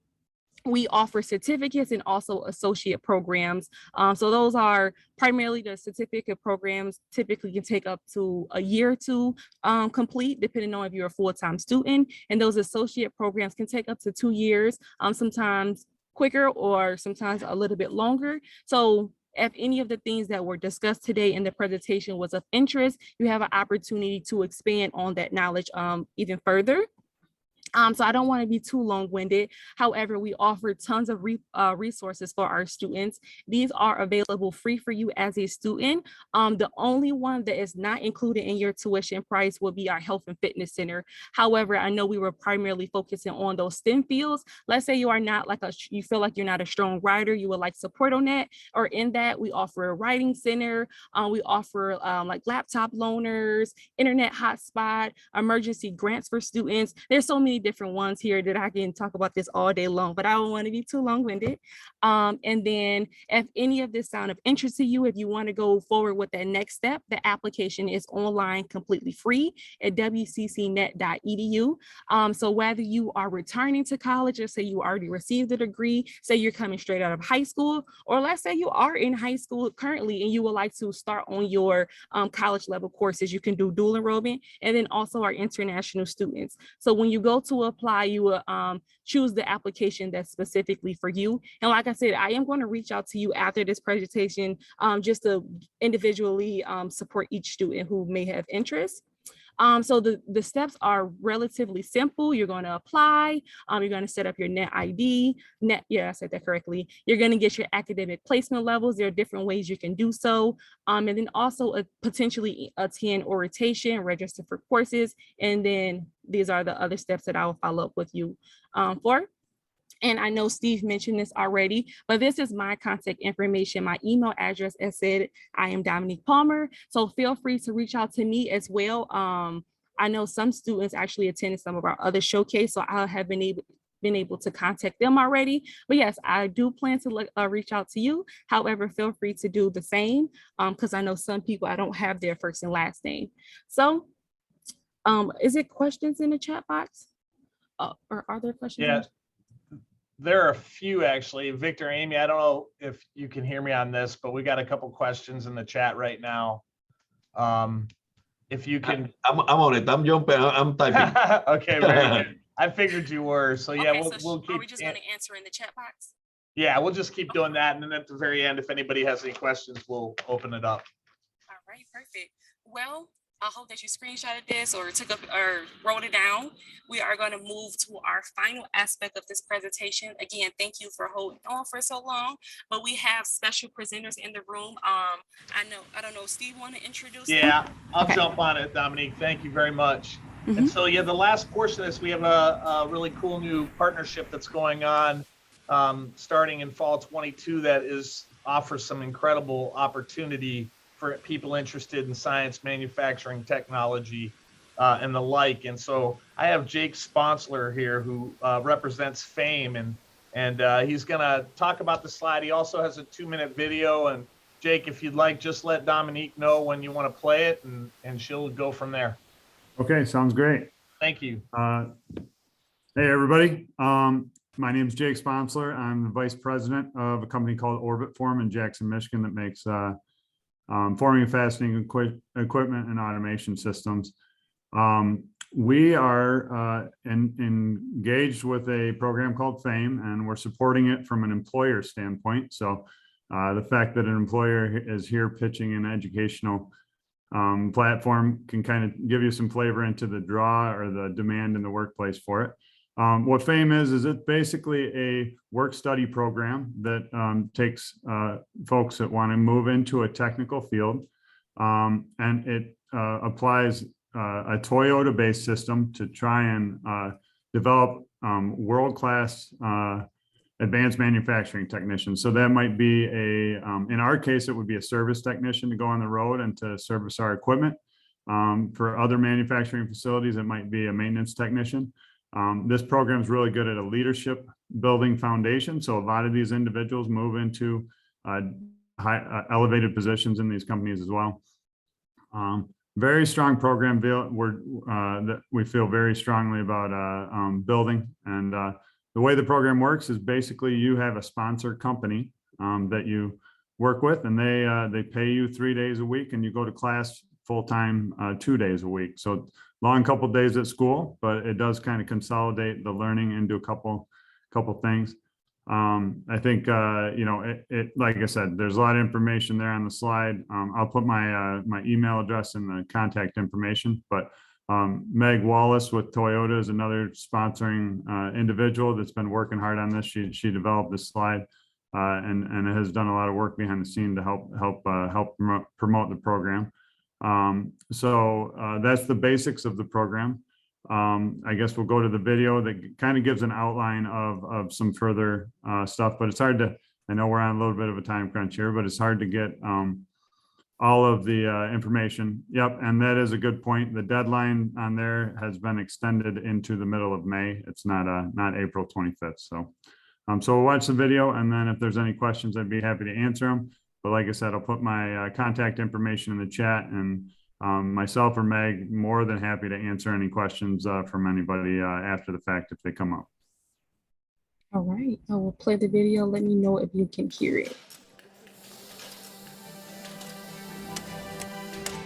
we offer certificates and also associate programs. So those are primarily the certificate programs typically can take up to a year to complete, depending on if you're a full-time student. And those associate programs can take up to 2 years, sometimes quicker or sometimes a little bit longer. So if any of the things that were discussed today in the presentation was of interest, you have an opportunity to expand on that knowledge even further. So I don't want to be too long-winded. However, we offer tons of resources for our students. These are available free for you as a student. The only one that is not included in your tuition price will be our health and fitness center. However, I know we were primarily focusing on those STEM fields. Let's say you are not you feel like you're not a strong writer, you would like support on that, or in that, we offer a writing center. We offer like laptop loaners, internet hotspot, emergency grants for students. There's so many different ones here that I can talk about this all day long, but I don't want to be too long-winded. And then if any of this sound of interest to you, if you want to go forward with that next step, the application is online, completely free at wccnet.edu. So whether you are returning to college or say you already received a degree, say you're coming straight out of high school, or let's say you are in high school currently and you would like to start on your college level courses, you can do dual enrollment, and then also our international students. So when you go to apply, you will choose the application that's specifically for you. And like I said, I am going to reach out to you after this presentation just to individually support each student who may have interest. So the steps are relatively simple. You're going to apply, you're going to set up your net ID, yeah, I said that correctly. You're going to get your academic placement levels. There are different ways you can do so. And then also potentially attend orientation, register for courses. And then these are the other steps that I will follow up with you for. And I know Steve mentioned this already, but this is my contact information. My email address, as said, I am Dominique Palmer. So feel free to reach out to me as well. I know some students actually attended some of our other showcase, so I have been able to contact them already. But yes, I do plan to reach out to you. However, feel free to do the same because I know some people, I don't have their first and last name. So is it questions in the chat box? Or are there questions? Yeah. There are a few actually. Victor, Amy, I don't know if you can hear me on this, but we got a couple questions in the chat right now. If you can. I'm on it. I'm jumping. I'm typing. Okay, very good. I figured you were. So yeah, Okay, we'll keep. Are we just going to answer in the chat box? Yeah, we'll just keep doing that. And then at the very end, if anybody has any questions, we'll open it up. All right, perfect. Well, I hope that you screenshotted this or took up or wrote it down. We are going to move to our final aspect of this presentation. Again, thank you for holding on for so long, but we have special presenters in the room. I don't know, Steve, want to introduce them? Yeah, I'll jump on it, Dominique. Thank you very much. And so, yeah, the last portion of this, we have a really cool new partnership that's going on starting in fall 22 that offers some incredible opportunity for people interested in science, manufacturing, technology, and the like. And so I have Jake Sponsler here who represents FAME, and he's gonna talk about the slide. He also has a 2-minute video. And Jake, if you'd like, just let Dominique know when you want to play it, and she'll go from there. Okay, sounds great. Thank you. Hey, everybody. My name is Jake Sponsler. I'm the vice president of a company called Orbit Form in Jackson, Michigan that makes forming and fastening equipment and automation systems. We are engaged with a program called FAME, and we're supporting it from an employer standpoint. So the fact that an employer is here pitching an educational platform can kind of give you some flavor into the draw or the demand in the workplace for it. What FAME is it's basically a work study program that takes folks that want to move into a technical field, and it applies a Toyota-based system to try and develop world-class advanced manufacturing technicians. So that might be in our case, it would be a service technician to go on the road and to service our equipment. For other manufacturing facilities, it might be a maintenance technician. This program is really good at a leadership building foundation. So a lot of these individuals move into high elevated positions in these companies as well. Very strong program that we feel very strongly about building. And the way the program works is basically you have a sponsor company that you work with, and they pay you 3 days a week, and you go to class full-time 2 days a week. So long couple days at school, but it does kind of consolidate the learning into a couple things. I think, you know, it, like I said, there's a lot of information there on the slide. I'll put my email address in the contact information, but Meg Wallace with Toyota is another sponsoring individual that's been working hard on this. She developed this slide and has done a lot of work behind the scene to help promote the program. So that's the basics of the program. I guess we'll go to the video that kind of gives an outline of some further stuff, but it's hard to, I know we're on a little bit of a time crunch here, but it's hard to get all of the information. Yep, and that is a good point. The deadline on there has been extended into the middle of May. It's not April 25th. So so we'll watch the video, and then if there's any questions, I'd be happy to answer them. But like I said, I'll put my contact information in the chat, and myself or Meg, more than happy to answer any questions from anybody after the fact if they come up. All right, I will play the video. Let me know if you can hear it.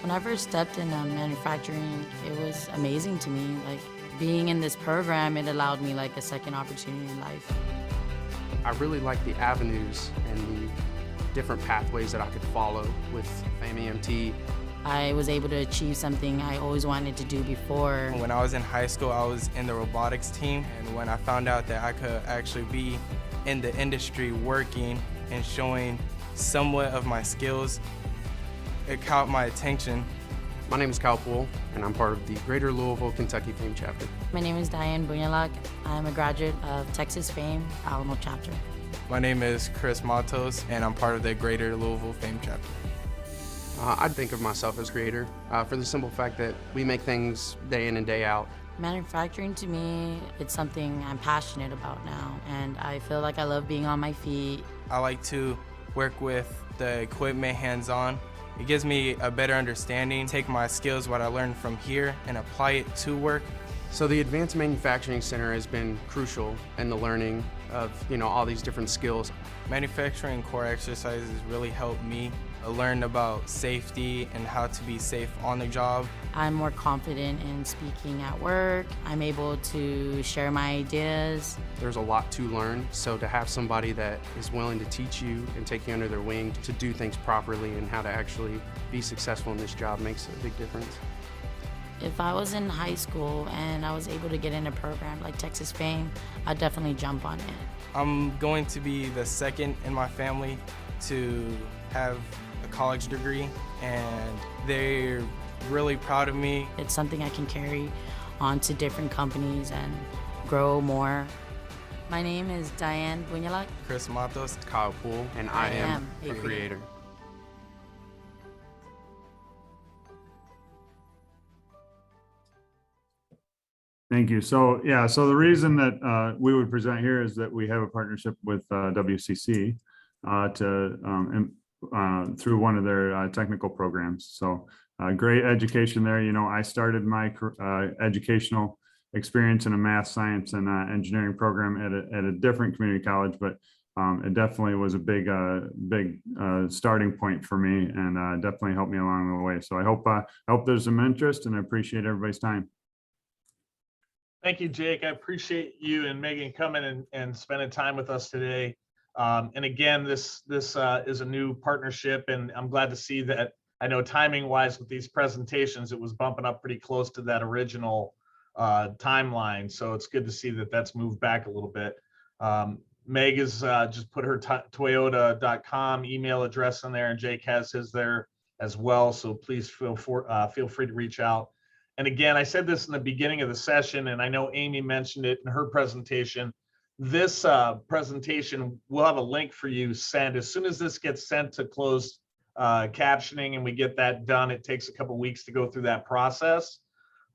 When I first stepped in manufacturing, it was amazing to me. Like being in this program, it allowed me like a second opportunity in life. I really like the avenues and the different pathways that I could follow with FAMEMT. I was able to achieve something I always wanted to do before. When I was in high school, I was in the robotics team, and when I found out that I could actually be in the industry working and showing somewhat of my skills, it caught my attention. My name is Kyle Poole, and I'm part of the Greater Louisville, Kentucky FAME chapter. My name is Diane Bunyalak. I'm a graduate of Texas FAME Alamo chapter. My name is Chris Matos, and I'm part of the Greater Louisville FAME chapter. I think of myself as creator for the simple fact that we make things day in and day out. Manufacturing to me, it's something I'm passionate about now, and I feel like I love being on my feet. I like to work with the equipment hands-on. It gives me a better understanding, take my skills, what I learned from here, and apply it to work. So the Advanced Manufacturing Center has been crucial in the learning of, all these different skills. Manufacturing core exercises really helped me learn about safety and how to be safe on the job. I'm more confident in speaking at work. I'm able to share my ideas. There's a lot to learn, so to have somebody that is willing to teach you and take you under their wing to do things properly and how to actually be successful in this job makes a big difference. If I was in high school and I was able to get in a program like Texas FAME, I'd definitely jump on it. I'm going to be the second in my family to have a college degree, and they're really proud of me. It's something I can carry on to different companies and grow more. My name is Diane Bunyalak. Chris Matos. Kyle Poole. And I am a creator. Thank you. So yeah, so the reason that we would present here is that we have a partnership with WCC through one of their technical programs. So great education there. I started my educational experience in a math, science, and engineering program at a different community college, but it definitely was a big starting point for me, and definitely helped me along the way. So I hope there's some interest, and I appreciate everybody's time. Thank you, Jake. I appreciate you and Megan coming and spending time with us today. And again, this is a new partnership, and I'm glad to see that. I know timing wise with these presentations, it was bumping up pretty close to that original timeline. So it's good to see that that's moved back a little bit. Meg has just put her Toyota.com email address in there, and Jake has his there as well. So please feel free to reach out. And again, I said this in the beginning of the session, and I know Amy mentioned it in her presentation. This presentation, we'll have a link for you sent. As soon as this gets sent to closed captioning and we get that done, it takes a couple weeks to go through that process.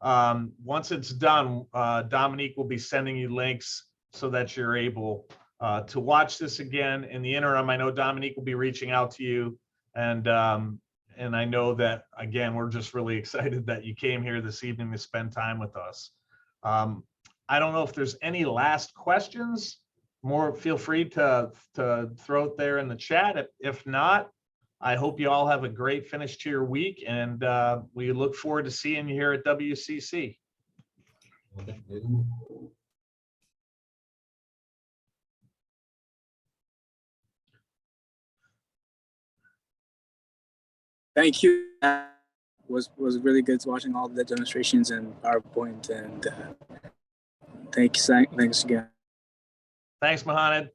Once it's done, Dominique will be sending you links so that you're able to watch this again. In the interim, I know Dominique will be reaching out to you, and I know that, again, we're just really excited that you came here this evening to spend time with us. I don't know if there's any last questions. Feel free to throw it there in the chat. If not, I hope you all have a great finish to your week, and we look forward to seeing you here at WCC. Thank you. Was really good watching all the demonstrations and PowerPoint, and thanks again. Thanks, Mohamed.